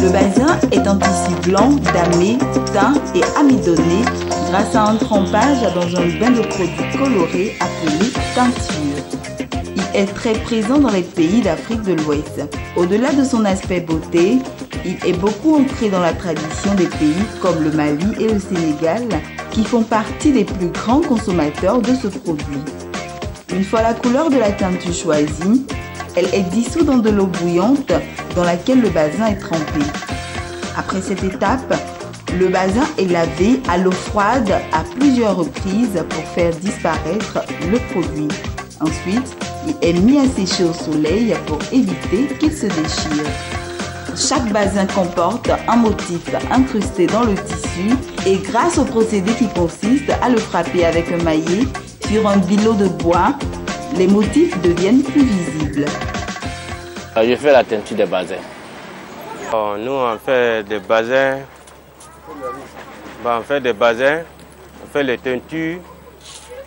Le bazin est un tissu blanc, damé, teint et amidonné grâce à un trempage dans un bain de produits colorés appelé teinture. Il est très présent dans les pays d'Afrique de l'Ouest. Au-delà de son aspect beauté, il est beaucoup ancré dans la tradition des pays comme le Mali et le Sénégal, qui font partie des plus grands consommateurs de ce produit. Une fois la couleur de la teinture choisie, elle est dissoute dans de l'eau bouillante dans laquelle le bazin est trempé. Après cette étape, le bazin est lavé à l'eau froide à plusieurs reprises pour faire disparaître le produit. Ensuite, il est mis à sécher au soleil pour éviter qu'il se déchire. Chaque bazin comporte un motif incrusté dans le tissu et grâce au procédé qui consiste à le frapper avec un maillet sur un bilot de bois, les motifs deviennent plus visibles. Je fais la teinture des bazins. Nous, on fait des bazins. On fait des bazins, on fait les teintures.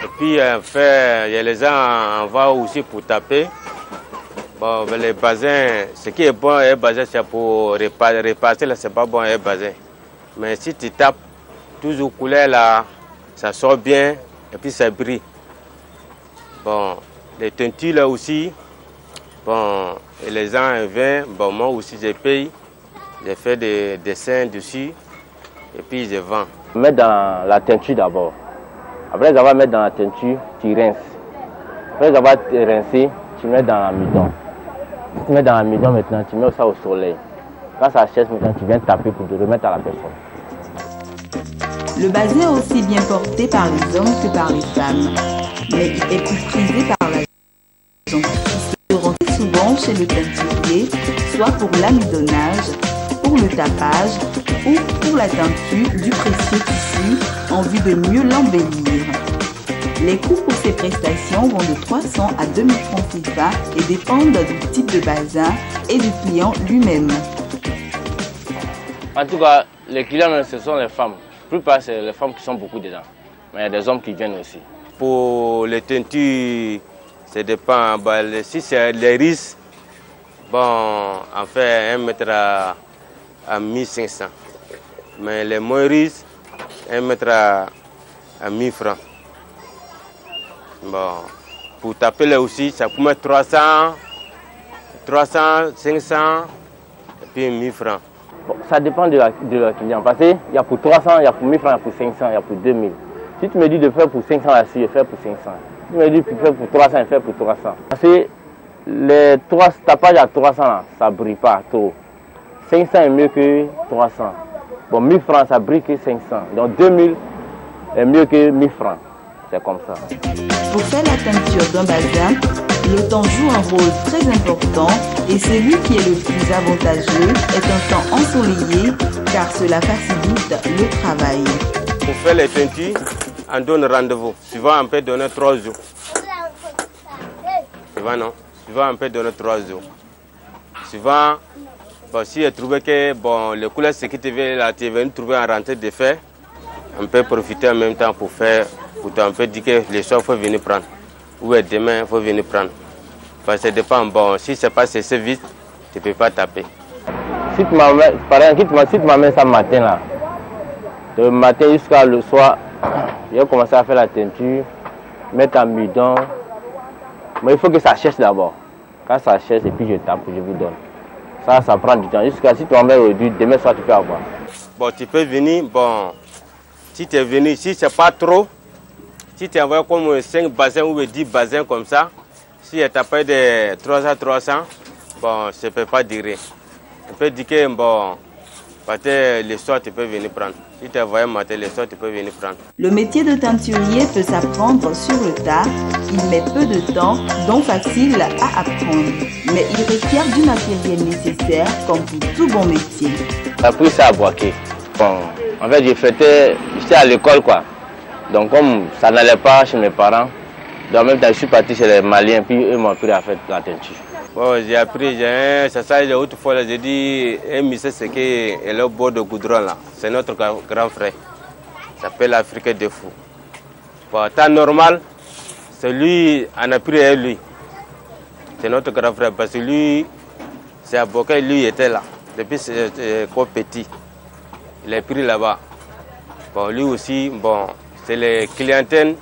Et puis, il y a les gens, on va aussi pour taper. Bon, les bazins, ce qui est bon, un bazin, c'est pour repasser, là, c'est pas bon, un bazin. Mais si tu tapes, toujours couleur là, ça sort bien et puis ça brille. Bon, les teintures là aussi, bon, et les gens viennent, bon, moi aussi je paye, j'ai fait des dessins dessus et puis je vends. Mets dans la teinture d'abord. Après avoir mis dans la teinture, tu rinces. Après avoir rincé, tu mets dans l'amidon. Tu mets dans l'amidon maintenant, tu mets ça au soleil. Quand ça sèche maintenant, tu viens taper pour te remettre à la personne. Le bazin est aussi bien porté par les hommes que par les femmes, mais il est plus prisé par la maison. Il se rend souvent chez le teinturier, soit pour l'amidonnage, pour le tapage ou pour la teinture du précieux tissu en vue de mieux l'embellir. Les coûts pour ces prestations vont de 300 à 2000 francs CFA et dépendent du type de bazin et du client lui-même. En tout cas, les clients, ce sont les femmes. La plupart, c'est les femmes qui sont beaucoup dedans. Mais il y a des hommes qui viennent aussi. Pour les teintures, ça dépend. Si c'est les riz, bon, on fait 1 mètre à 1500. Mais les moins riches, 1 mètre à 1000 francs. Bon, pour taper là aussi, ça peut mettre 300, 500 et puis 1000 francs. Bon, ça dépend de la client. Parce qu'il y a pour 300, il y a pour 1000 francs, il y a pour 500, il y a pour 2000. Si tu me dis de faire pour 500 là-dessus, je fais pour 500. Si tu me dis de faire pour 300, je fais pour 300. Parce que les tapages à 300 là, ça ne brille pas trop. 500 est mieux que 300. Bon, 1000 francs, ça brille que 500. Donc 2000 est mieux que 1000 francs. C'est comme ça. Pour faire la teinture d'un bazin, le temps joue un rôle très important et celui qui est le plus avantageux est un temps ensoleillé car cela facilite le travail. Pour faire les teintures, on donne rendez-vous. Souvent, on peut donner 3 jours. Souvent, non. Souvent, on peut donner 3 jours. Souvent, bon, si j'ai trouvé que bon, les couleurs, ce que tu es venu trouver en rentrée de faire, on peut profiter en même temps pour faire. On peut dire que les soirs, il faut venir prendre. Ou demain, il faut venir prendre. Parce que ça dépend. Bon, si c'est pas cessé vite, tu ne peux pas taper. Si tu m'amènes ça matin, là, le matin jusqu'à le soir, je vais commencer à faire la teinture, mettre en bidon. Mais il faut que ça sèche d'abord. Quand ça sèche, et puis je tape, je vous donne. Ça prend du temps. Jusqu'à si tu m'amènes aujourd'hui, demain soir, tu peux avoir. Bon, tu peux venir. Bon, si tu es venu, si c'est pas trop, si tu envoies comme 5 bazins ou 10 bazins comme ça, si tu as pas de 300, bon, je ne peux pas dire. On peut dire que, bon, peut-être le soir, tu peux venir prendre. Si tu envoies un matin, le soir, tu peux venir prendre. Le métier de teinturier peut s'apprendre sur le tas. Il met peu de temps, donc facile à apprendre. Mais il requiert du matériel nécessaire, comme pour tout bon métier. J'ai appris ça à Boaké. Bon, en fait, j'étais à l'école, quoi. Donc, comme ça n'allait pas chez mes parents, donc en même temps, je suis parti chez les Maliens, puis eux m'ont appris à faire la teinture. Bon, j'ai appris, c'est ça, autrefois, j'ai dit, un monsieur, c'est qu'il est au bord de goudron, là. C'est notre grand frère. Il s'appelle l'Afrique des Fous. Bon, temps normal, c'est lui, on a pris lui. C'est notre grand frère, parce que lui, c'est à Boaké, lui était là. depuis quoi petit. Il est pris là-bas. Bon, lui aussi, bon, c'est les clientèles.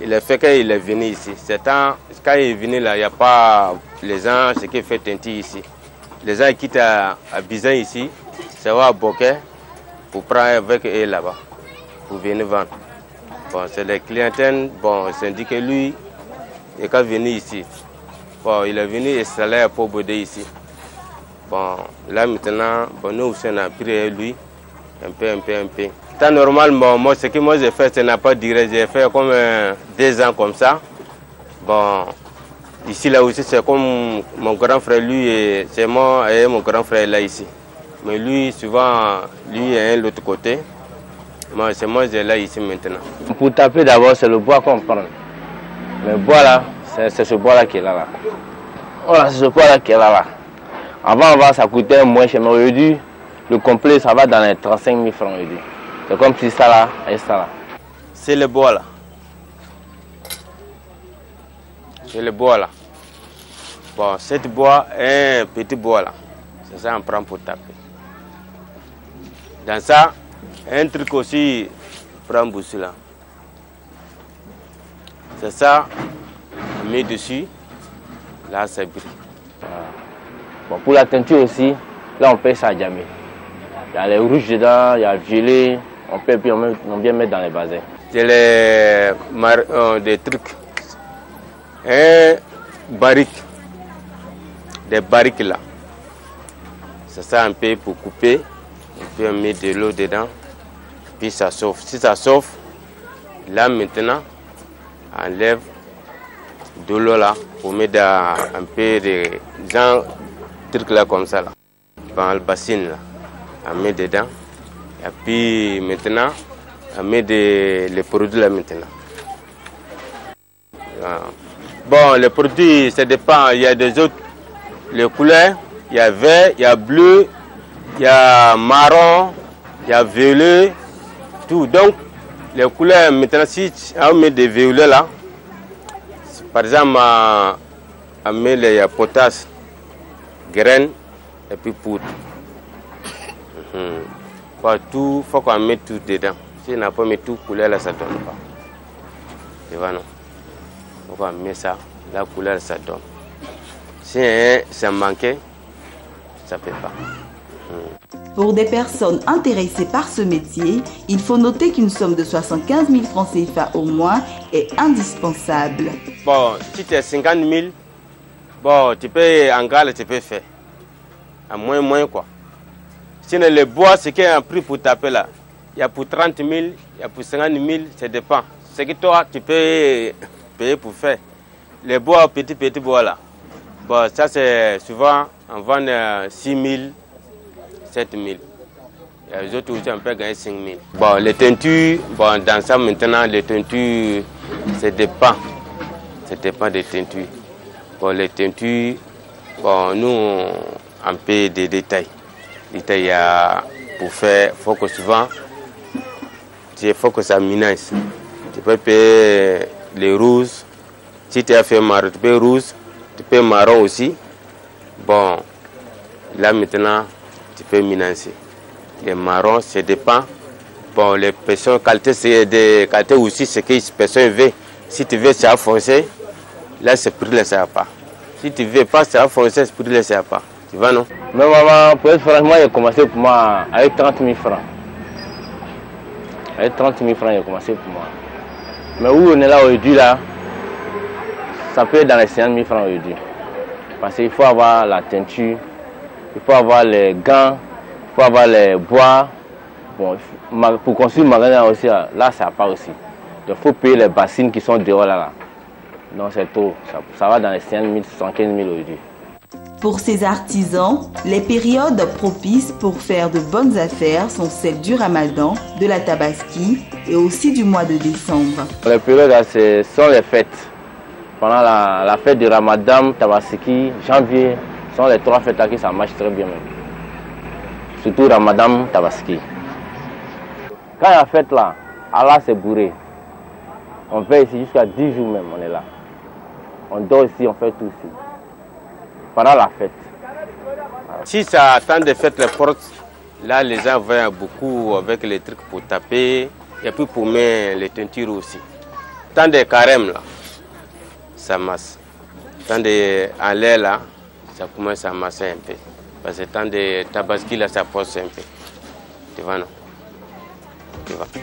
Il a fait qu'il est venu ici. Quand il est venu là, il n'y a pas les gens, ce qui fait Tinti ici. Les gens quittent à Bizan ici, ça va à Bokeh pour prendre avec eux là-bas, pour venir vendre. Bon, c'est les clientèles, bon, c'est dit que lui, il est venu ici. Bon, il est venu installer à Pobodé ici. Bon, là maintenant, bon, nous aussi on a pris lui, un peu. Tant normalement, moi, ce que moi j'ai fait, ça n'a pas duré. J'ai fait comme 2 ans comme ça. Bon, ici là aussi, c'est comme mon grand frère, lui, c'est moi et mon grand frère là ici. Mais lui, souvent, lui est de l'autre côté. Moi, c'est moi qui est là ici maintenant. Pour taper d'abord, c'est le bois qu'on prend. Le bois là, c'est ce bois là qui est là. Voilà, c'est ce bois là qui est là. Avant, ça coûtait moins cher, mais aujourd'hui, le complet, ça va dans les 35 000 francs aujourd'hui. C'est comme si ça là et ça là. C'est le bois là. C'est le bois là. Bon, cette bois est un petit bois là. C'est ça qu'on prend pour taper. Dans ça, un truc aussi, prend boussu là. C'est ça, on met dessus. Là, c'est brille. Bon, pour la teinture aussi, là on paye ça à jamais. Il y a les rouges dedans, il y a le violet, on peut puis on vient mettre dans les bassins. C'est des trucs. Un barrique. Des barriques là. C'est ça un peu pour couper. On peut mettre de l'eau dedans. Puis ça sauve. Si ça sauve, là maintenant, on enlève de l'eau là pour mettre un peu de genre trucs là comme ça là. Dans le bassin là. On met dedans. Et puis maintenant, on met les produits là maintenant. Bon, les produits, ça dépend. Il y a des autres, les couleurs. Il y a vert, il y a bleu, il y a marron, il y a violet, tout. Donc, les couleurs, maintenant, si on met des violets là, par exemple, on met les potasse, graines et puis poudre. Tout, il faut qu'on mette tout dedans. Si on n'a pas mis tout couleur là, ça ne donne pas. Tu vois, non? Il faut qu'on mette ça, la couleur, ça donne. Si ça manquait, ça ne peut pas. Pour des personnes intéressées par ce métier, il faut noter qu'une somme de 75 000 francs CFA au mois est indispensable. Bon, si tu as 50 000, bon, tu peux en gare, tu peux faire. À moins quoi. Sinon, le bois, c'est qu'il y a un prix pour taper là. Il y a pour 30 000, il y a pour 50 000, ça dépend. C'est que toi, tu peux payer pour faire. Les bois, petit bois là. Bon, ça c'est souvent, on vend 6 000, 7 000. Il y a les autres aussi, on peut gagner 5 000. Bon, les teintures, bon, dans ça maintenant, les teintures, ça dépend. Ça dépend des teintures. Bon, les teintures, bon, nous, on paye des détails. Il y a pour faire, il faut que souvent, il faut que ça minace. Tu peux payer les roses. Si tu as fait marron, tu peux rouge. Tu peux marron aussi. Bon, là maintenant, tu peux minancer. Les marrons, ça dépend. Bon, les personnes, qualité, c'est des qualités aussi, c'est que les personnes veulent. Si tu veux, ça foncé. Là, c'est prix, là, ça va pas. Si tu veux pas, ça foncé, c'est prix, là, ça va pas. Tu vois, non? Mais maman, pour être franchement, il a commencé pour moi avec 30 000 francs. Avec 30 000 francs, il a commencé pour moi. Mais où on est là aujourd'hui, là, ça peut être dans les 50 000 francs aujourd'hui. Parce qu'il faut avoir la teinture, il faut avoir les gants, il faut avoir les bois. Bon, pour construire le magasin aussi, là, ça part aussi. Il faut payer les bassines qui sont dehors là. Donc c'est tôt. Ça va dans les 5 000, 75 000 aujourd'hui. Pour ces artisans, les périodes propices pour faire de bonnes affaires sont celles du Ramadan, de la Tabaski et aussi du mois de décembre. Les périodes, ce sont les fêtes. Pendant la fête du Ramadan, Tabaski, janvier, ce sont les 3 fêtes là qui ça marche très bien même. Surtout Ramadan, Tabaski. Quand il y a fête là, Allah c'est bourré. On fait ici jusqu'à 10 jours même, on est là. On dort ici, on fait tout ici. Pendant la fête. Voilà. Si ça attend de faire les portes, là les gens viennent beaucoup avec les trucs pour taper et puis pour mettre les teintures aussi. Tant de carême là, ça masse. Tant de en l'air là, ça commence à masser un peu. Parce que tant de tabaski là, ça pose un peu. Tu vois, non?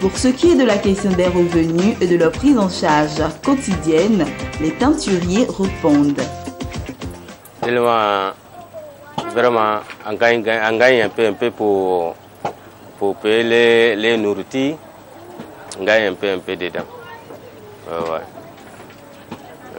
Pour ce qui est de la question des revenus et de leur prise en charge quotidienne, les teinturiers répondent. Tellement, vraiment, on gagne un peu pour payer les nourritures. On gagne un peu dedans. Ouais.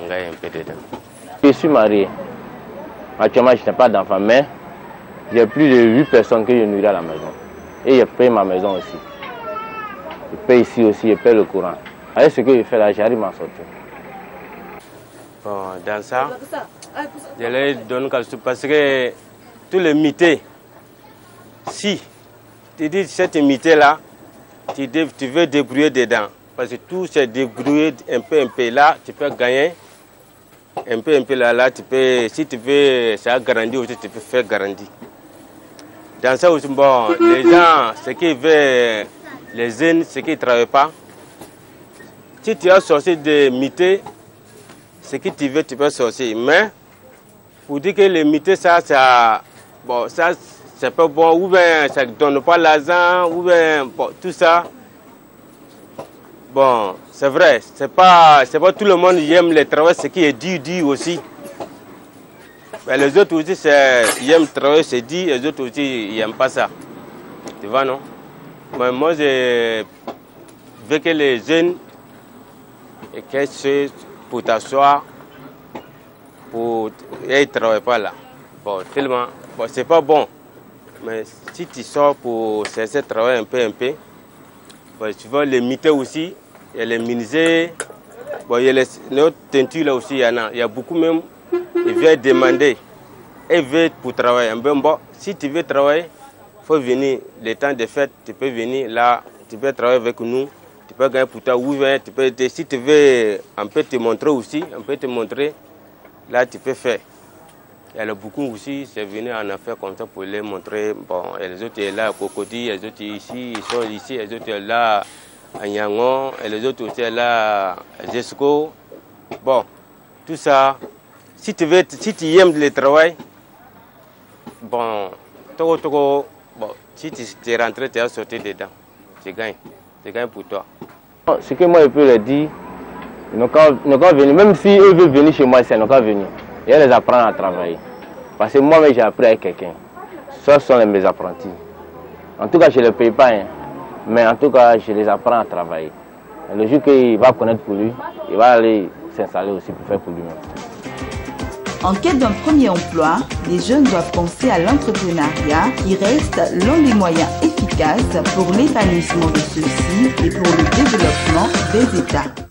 On gagne un peu dedans. Je suis marié. Actuellement, je n'ai pas d'enfant, mais j'ai plus de 8 personnes que je nourris à la maison. Et je paye ma maison aussi. Je paye ici aussi, je paye le courant. Avec ce que je fais là, j'arrive à m'en sortir. Bon, dans ça, je leur donne quelque chose parce que tous les mités, si tu dis cette mité là, tu veux débrouiller dedans. Parce que tout c'est débrouiller un peu là, tu peux gagner. Un peu là, tu peux, si tu veux, ça grandit aussi, tu peux faire grandir. Dans ça aussi, bon, les gens, ce qui veulent, les jeunes, ceux qui ne travaillent pas, si tu as sorti de mité, ce que tu veux, tu peux sortir. Mais, pour dire que les mités, bon, ça c'est pas bon, ou bien ça ne donne pas l'argent, ou bien bon, tout ça. Bon, c'est vrai, c'est pas tout le monde qui aime le travail, ce qui est dit aussi. Mais les autres aussi, ils aiment travailler, c'est dit, les autres aussi, ils n'aiment pas ça. Tu vois, non? Mais moi, je veux que les jeunes aient quelque chose pour t'asseoir, ils ne travaillent pas là. Bon, tellement, bon, c'est pas bon. Mais si tu sors pour cesser de travailler un peu, bon, tu vois, les mités aussi, il y a les menuisiers, bon, il y a les autres teintures là aussi, il y a beaucoup même, ils viennent demander, ils veulent pour travailler. Bon, si tu veux travailler, il faut venir, le temps de fête, tu peux venir là, tu peux travailler avec nous, tu peux gagner pour toi, ou bien, si tu veux, on peut te montrer aussi, là tu peux faire. Il y a beaucoup aussi, c'est venu en affaire comme ça pour les montrer. Bon, et les autres sont là à Cocody, les autres ici, ils sont ici, les autres sont là à Yangon, et les autres aussi là à Jesco. Bon, tout ça, si tu aimes le travail, bon, bon, si tu es rentré, tu as sorti dedans, tu gagnes pour toi. Ce que moi je peux leur dire, ils n'ont qu'à venir, même si eux veulent venir chez moi, ils n'ont qu'à venir. Et les apprendre à travailler. Parce que moi-même, j'ai appris avec quelqu'un. Ce sont mes apprentis. En tout cas, je ne les paye pas. Hein. Mais en tout cas, je les apprends à travailler. Et le jour qu'il va connaître pour lui, il va aller s'installer aussi pour faire pour lui-même. En quête d'un premier emploi, les jeunes doivent penser à l'entrepreneuriat qui reste l'un des moyens efficaces pour l'épanouissement de ceux-ci et pour le développement des États.